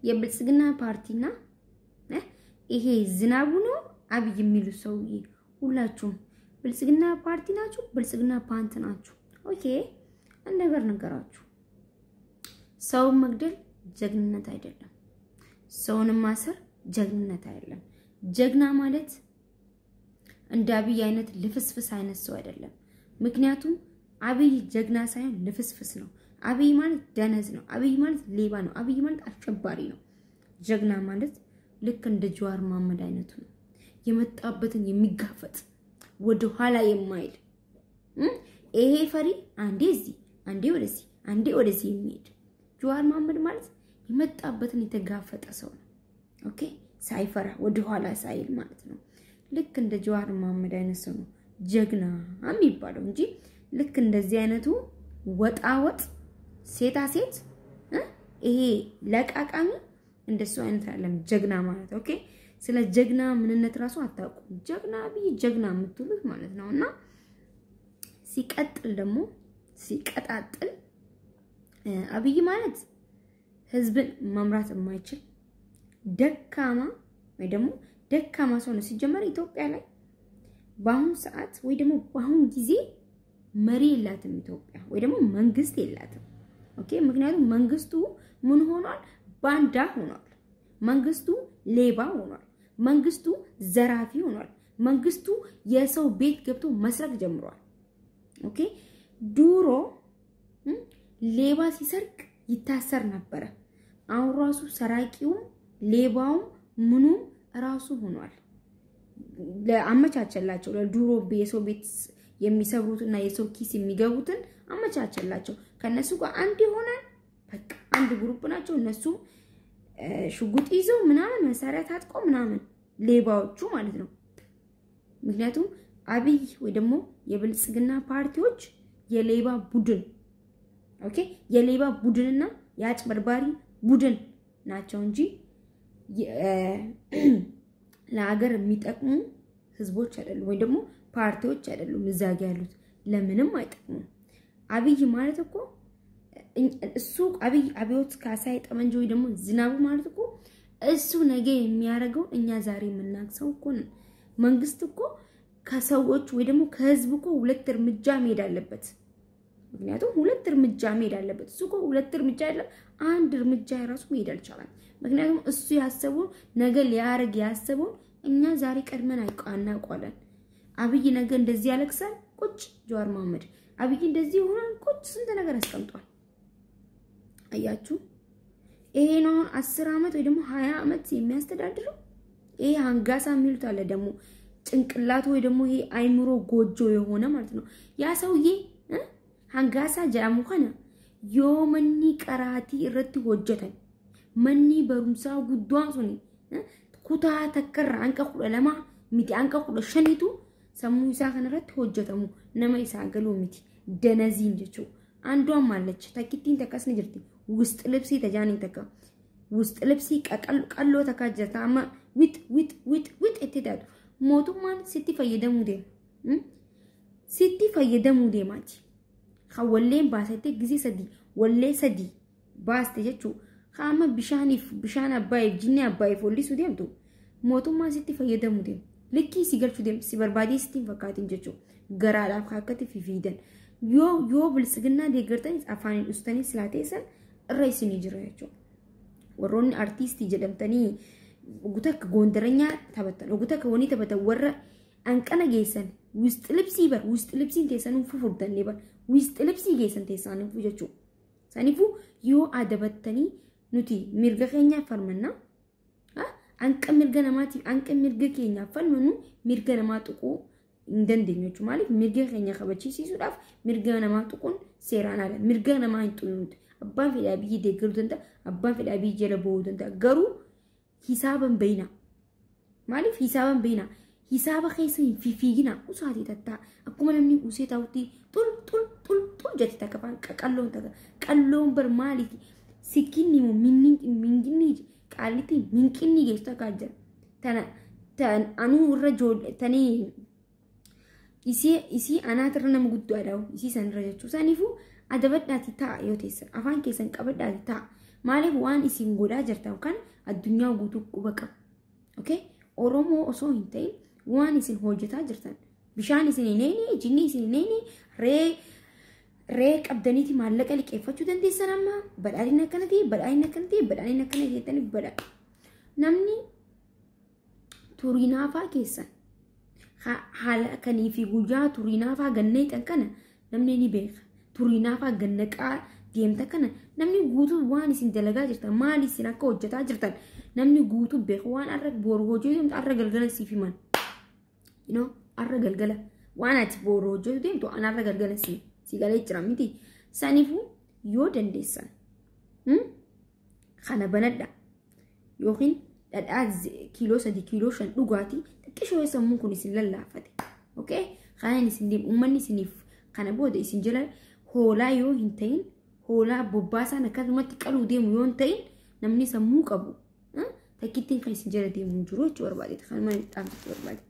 የብልጽግና ፓርቲና ይሄ ዝናቡ ነው አብይ የሚሉ ሰውዬ ሁላችሁም ብልጽግና ፓርቲ ናችሁ ብልጽግና ፓንት ናችሁ ኦኬ አንደገር ነገራችሁ ሰው መግደል ጀግንነት አይደለም ሰውን ማሰር ጀግንነት አይደለም ጀግና ማለት እንደ አብይ አይነት ልፍስፍስ አይነት ሰው አይደለም ምክንያቱም አብይ ጀግና ሳይሆን ልፍስፍስ ነው አብይ ማለት ደነዝ ነው አብይ ማለት ሌባ ነው አብይ ማለት አሸባሪ ነው ጀግና ማለት ልክ እንደ ጀዋር መሐመድ አይነቱ ነው የመጣበትን የሚጋፈጥ ወደ ኋላ የማይል ይሄ ፈሪ አንዴ እዚህ አንዴ ወደዚህ የሚሄድ ጀዋር መሐመድ ማለት የመጣበትን የተጋፈጠ ሰው ነው ኦኬ ሳይፈራ ወደ ኋላ ሳይል ማለት ነው ልክ እንደ ጀዋር መሐመድ አይነት ሰው ነው ጀግና የሚባለው እንጂ ልክ እንደዚህ አይነቱ ወጣወጥ ሴታ ሴት ይሄ ለቃቃሚ እንደሱ አይነት አይደለም ጀግና ማለት ኦኬ ስለ ጀግና ምንነት ራሱ አታውቁም ጀግና ቢ ጀግና የምትሉት ማለት ነውና ሲቀጥል ደግሞ ሲቀጣጥል አብይ ማለት ህዝብን መምራት የማይችል ደካማ ወይ ደግሞ ደካማ ሰው ነው ሲጀመር ኢትዮጵያ ላይ በአሁን ሰዓት ወይ ደግሞ በአሁን ጊዜ መሪ የላትም ኢትዮጵያ ወይ ደግሞ መንግስት የላትም ኦኬ ምክንያቱም መንግስቱ ምን ሆኗል ባንዳ ሆኗል መንግስቱ ሌባ ሆኗል መንግስቱ ዘራፊ ሆኗል መንግስቱ የሰው ቤት ገብቶ መስረቅ ጀምሯል ኦኬ ዱሮ ሌባ ሲሰርቅ ይታሰር ነበር አሁን ራሱ ሰራቂው ሌባው ምኑ ራሱ ሆኗል ለአመቻቸላቸው ለዱሮ የሰው ቤት የሚሰብሩትና የሰው ኪስ የሚገቡትን አመቻቸላቸው ከነሱ ጋር አንድ ይሆናል በቃ አንድ ግሩፕ ናቸው እነሱ ሽጉጥ ይዘው ምናምን መሳሪያ ታጥቀው ምናምን ሌባዎቹ ማለት ነው ምክንያቱም አብይ ወይ ደግሞ የብልጽግና ፓርቲዎች የሌባ ቡድን ኦኬ የሌባ ቡድንና ያጭበርባሪ ቡድን ናቸው እንጂ ለሀገር የሚጠቅሙ ህዝቦች አይደሉም ወይ ደግሞ ፓርቲዎች አይደሉም እዛጋ ያሉት ለምንም አይጠቅሙም አብይ ማለት እኮ እሱ አብዮት ካሳይ ጠመንጆ ወይ ደግሞ ዝናቡ ማለት እኮ እሱ ነገ የሚያረጋው እኛ ዛሬ የምናክሰው እኮ ነው መንግስት እኮ ከሰዎች ወይ ደግሞ ከህዝብ እኮ ሁለት እርምጃ መሄድ አለበት ምክንያቱም ሁለት እርምጃ መሄድ አለበት እሱ እኮ ሁለት እርምጃ አይደለም አንድ እርምጃ ራሱ መሄድ አልቻለም ምክንያቱም እሱ ያሰበው ነገ ሊያረግ ያሰበው እኛ ዛሬ ቀድመን አናውቃለን አብይ ነገ እንደዚህ ያለክሳል ቁጭ ጀዋር መሐመድ አብይ እንደዚህ ሆኗል ቁጭ ስንት ነገር አስቀምጧል አያችሁ ይሄ ነው 10 አመት ወይ ደግሞ 20 አመት የሚያስተዳድረው ይሄ አንጋሳ የሚሉት አለ ደግሞ ጭንቅላቱ ወይ ደግሞ ይሄ አይምሮ ጎጆ የሆነ ማለት ነው ያ ሰውዬ አንጋሳ ጀራሙ ሆነ ዮመኒ ቀራቲ ረቲ ሆጀተን መኒ በሩምሳ ጉዷን ሱኒ ኩታ ተከራ አንቀ ለማ ሚቲ አንቀ ሸኒቱ ሰሙ ይሳከን ረቲ ሆጀተሙ ነማ ይሳገሉ ሚቲ ደነዚ እንጀቹ አንዷም አለች ተኪቲን ተከስነ ጅርቲ ውስጥ ልብሲ ተጃኒን ተካ ውስጥ ልብሲ ቀቀሎ ተካጀታማ ዊት እትዳዱ ሞቱማን ሲቲ ፈየደሙ ዴማቲ خولين باسيتي جزي سدي ولا سدي باس تجتشو خامة بشان أباي جني أباي فولي سوديم تو موتو ما سيتي فيدا موديم لكي سيجر شوديم سيبر بادي ستين فكاتين جتشو غرالة خاكتي في فيدن يو بالسجنة دي قرتين أفاني أستاني سلاتيسن الرئيس نيجرياتشو ورون أرتيستي جدم تاني وقتك غوندرنيا تبتن وقتك وني تبتن ورا أنك أنا جيسن وست لبسي تيسن وفوفردن ليبر وست لبسي جيسن تيسان فوجتشو سانيفو يو عدبتني نوتي مرغا خينيا فرمنا أنك مرغا نماتي أنك مرغا كينيا فرمنو مرغا نماتوكو እንደንደኞቹ ማለት مرغا خينيا خبچي ሲሱዳፍ مرغا نماتوكون سيران على مرغا نماينطونت አባን ፈዳቢ ደግሩንታ አባን ፈዳቢ ጀለቦውንታ ገሩ ሂሳብን በይና ማለት ሂሳብን በይና ሂሳብ ኸይሰን ፊፊጊና ኡሳቲ ተታ አኩመ ለምኒ ኡሴታውቲ ጡል ጀት ተከፋን ቀሎን በር ማሊቲ ሲኪኒ ሚንጊኒ ቃሊቲ ሚንቂኒ ጌስታ ካጀ ተና አኑ ረጆል ተኒ ኢሲ አናትረነም ጉዳዳው ኢሲ ሰንረጀቹ ሳኒፉ አደበዳቲ ታ ዮቴስ አፋን ከሰን ቀበዳቲ ታ maaliif waan isin godhaa jirtan kan addunyaa guutuu quba qaba. Okay? Oromoo osoo hin ta'in waan isin hojjetaa jirtan. Bishaan isin hin eene, jinni isin hin eene, ree qabdaniiti maallaqa liqeeffachuu dandeessan amma badhaadhina akkanati, badhaadhina akkanati, badhaadhina akkanati jettanii badhaadha. Namni turiinaafaa keessan haala kanii fi guyyaa turiinaafaa ganneexan kana namni ni beeka. Turiinaafaa gannaqaa deemta kana namni guutuu waan isin dalagaa jirtan maal isin akka hojjetaa jirtan namni guutuu beeka waan arra boru hojjetu deemtu arra galgala siif himan. Arra galgala waan ati boru hojjetu deemtu an arra galgala si galee jira miti. Saniifuu yoo dandeessan kana banadha yookiin dhadhaa kiiloo 3 kiiloo 5 dhugaatii xiqqishoo sammuun kun isin lallaafate. Okay? Kan isin deemu uummanni isiniif kana booda isin jala hoolaa yoo hin ta'in hoolaa bobbaasaan akkasumatti qaluu deemu yoo hin ta'in namni sammuu qabu takkittiin kan isin jala deemu hin jiru jechuudha barbaade. Kan maal dhaamsisu barbaade.